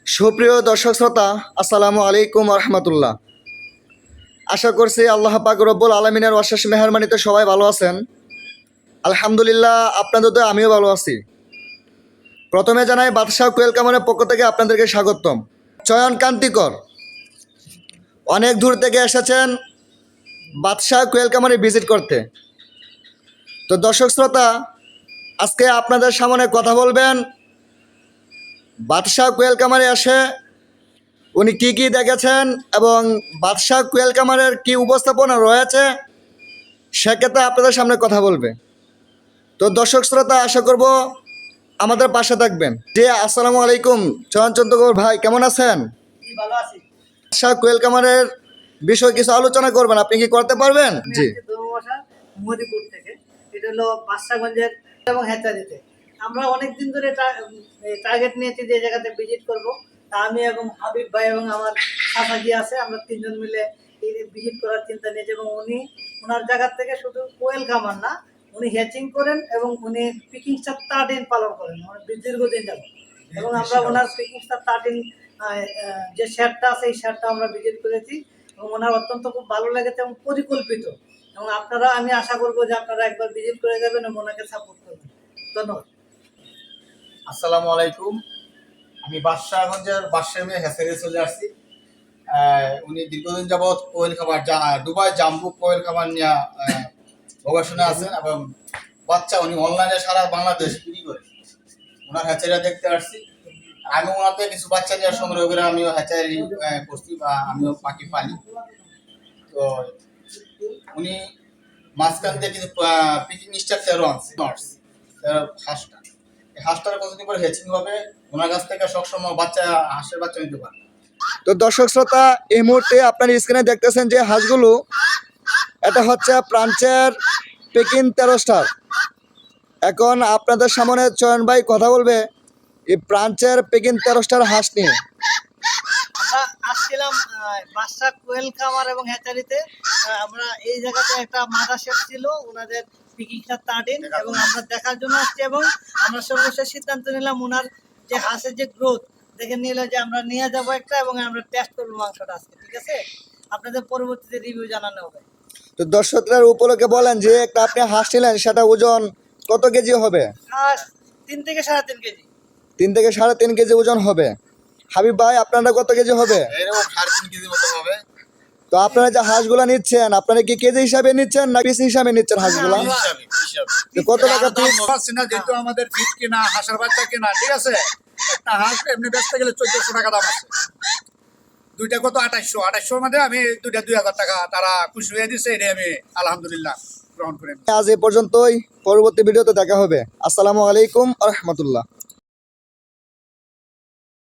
সুপ্রিয় দর্শক শ্রোতা, আসসালামু আলাইকুম রহমতুল্লাহ। আশা করছি আল্লাহ পাক রব্বুল আলমিনের অশেষ মেহরবানিতে সবাই ভালো আছেন। আলহামদুলিল্লাহ, আপনাদের তো আমিও ভালো আছি। প্রথমে জানাই বাদশাহ কোয়েল কামারের পক্ষ থেকে আপনাদেরকে স্বাগতম। চয়ন কান্তিকর অনেক দূর থেকে এসেছেন বাদশাহ কোয়েল কামারে ভিজিট করতে। তো দর্শক শ্রোতা, আজকে আপনাদের সামনে কথা বলবেন বাদশাহ কোয়েল কামারে এসে উনি কি কি দেখেছেন এবং বাদশাহ কোয়েল কামারের কি উপস্থাপনা রয়েছে সেক্ষেত্রে আপনাদের সামনে কথা বলবে। তো দর্শক শ্রোতা, আশা করব আমাদের পাশে থাকবেন। জি, আসসালামু আলাইকুম চয়নচন্দ্র ভাই, কেমন আছেন? ভালো আছি। বাদশাহ কোয়েল কামারের বিষয়ে কিছু আলোচনা করবেন, আপনি কি করতে পারবেন? জি। মদিপুর থেকে, এটা হলো বাদশাহগঞ্জের এবং হেচারিতে। আমরা অনেকদিন ধরে টার্গেট নিয়েছি যে জায়গাতে ভিজিট করব। তা আমি এবং হাবিব ভাই এবং আমার সাসাজি আছে, আমরা তিনজন মিলে এই ভিজিট করার চিন্তা নিয়েছি। এবং উনি ওনার জায়গা থেকে শুধু কোয়েল খামার না, উনি হ্যাচিং করেন এবং উনি পিকিং স্টার 13 পালন করেন দীর্ঘদিন যাবত। এবং আমরা ওনার পিকিং স্টার 13 যে শেডটা আছে এই শেডটা আমরা ভিজিট করেছি এবং ওনার অত্যন্ত খুব ভালো লেগেছে এবং পরিকল্পিত। এবং আপনারা, আমি আশা করবো যে আপনারা একবার ভিজিট করে যাবেন এবং ওনাকে সাপোর্ট করবেন। ধন্যবাদ। আসসালামু আলাইকুম। আমি বাদশাহগঞ্জের বাদশাহী হেসারে চলে আসছি। উনি দীর্ঘদিন যাবৎ কোয়েল খাবার দুবাই জাম্বু কোয়েল খাবার নিয়ে গবেষণা আছেন এবং বাচ্চা উনি অনলাইনে সারা বাংলাদেশ বিক্রি করে। ওনার হ্যাচারিয়া দেখতে আসছি। আমি ওনাতে কিছু বাচ্চা নিয়ে সংগ্রহ করে আমিও হ্যাচারি করছি বা আমিও পাখি পালি। তো উনি মাঝখান থেকে কিছু পিকিং স্টার 13 আনছে হাঁসটা। এই হাঁসটার কতদিন পরে হ্যাচিং হবে, ওনার কাছ থেকে সবসময় হাঁসের বাচ্চা নিতে পারে। তো দর্শক শ্রোতা, এই মুহূর্তে আপনার স্ক্রিনে দেখতেছেন যে হাঁসগুলো, এটা হচ্ছে ফ্রান্সের পেকিং 13 স্টার। এখন আপনাদের সামনে চয়ন ভাই কথা বলবে এই ফ্রান্সের পেকিং 13 স্টার হাঁস নিয়ে। আমরা আসছিলাম বাদশাহ কোয়েল খামার এবং হ্যাচারিতে। আমরা এই জায়গাতে একটা মাদা শেড ছিল ওনাদের পিকিং স্টার 13 এবং আমরা দেখার জন্য আসছি। এবং আমরা সর্বশেষ সিদ্ধান্ত নিলাম ওনার যে হাঁসের যে গ্রোথ দেখে নিলে যে আমরা নিয়ে যাবো একটা এবং আমরা টেস্ট করবো মাংসটা আজকে। ঠিক আছে, আপনাদের পরবর্তীতে রিভিউ জানানো হবে। তো দর্শকরা উপলক্ষে বলেন যে একটা আপনি হাঁস নিলেন, সেটা ওজন কত কেজি হবে? হাঁস 3 থেকে 3.5 কেজি। 3 থেকে 3.5 কেজি ওজন হবে। হাবিব ভাই, আপনারা কত কেজি হবে? এরকম 3.5 কেজি মতো হবে। তো আপনারা যে হাঁসগুলা নিচ্ছেন, আপনারা কি কেজি হিসাবে নিচ্ছেন না পিস হিসাবে নিচ্ছেন হাঁসগুলা? তো কত টাকা পিস? যেহেতু আমাদের ফিট কেনা, হাঁসের বাচ্চা কেনা, ঠিক আছে, একটা হাঁস এমনি বেচতে গেলে 1400 টাকা দাম আছে। দুইটা কত 2800 মধ্যে আমি দুইটা 2000 টাকা তারা খুশি হয়ে দিচ্ছে। এটা আমি আলহামদুলিল্লাহ গ্রহণ করি। আজ এ পর্যন্তই, পরবর্তী ভিডিওতে দেখা হবে। আসসালামু আলাইকুম রহমতুল্লাহ।